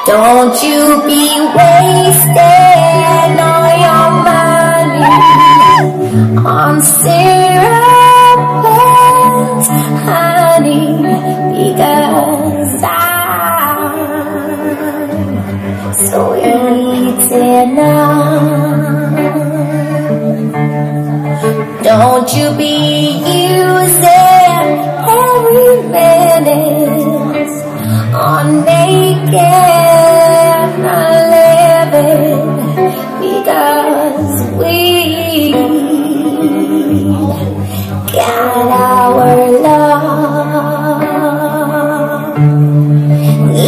Don't you be wasting all your money on syrup and honey, because I'm sweet enough. Don't you be using every minute on making a living, because we got our love.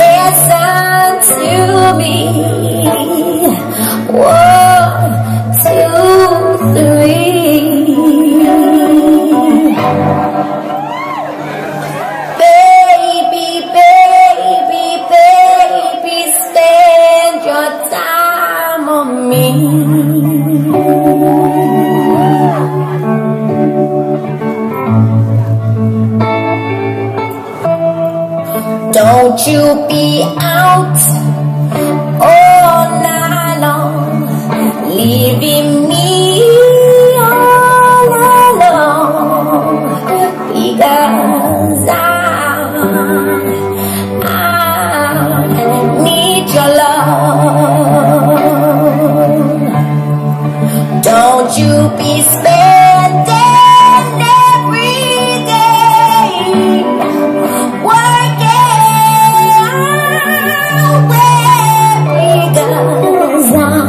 Listen to me. 1, 2, 3. Baby, baby, baby, spend your time on me. Don't you be out all night long, leaving me all alone, because I need your love. Don't you be spending every day working, because I'm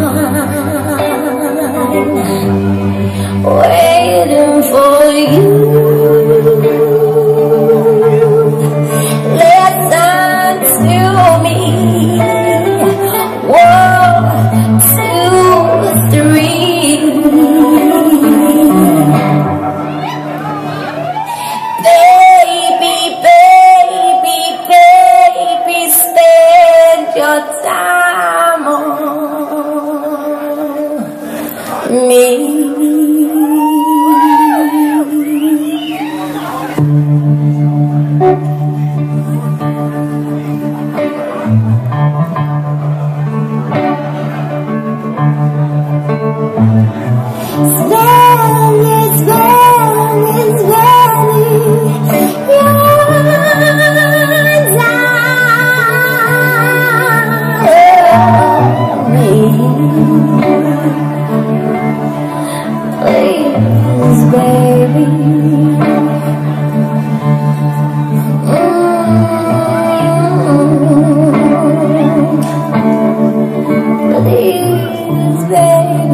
waiting for you. Listen to me. 1, 2, 3. Baby, baby, baby, spend your time on me. Please, baby. Please, baby.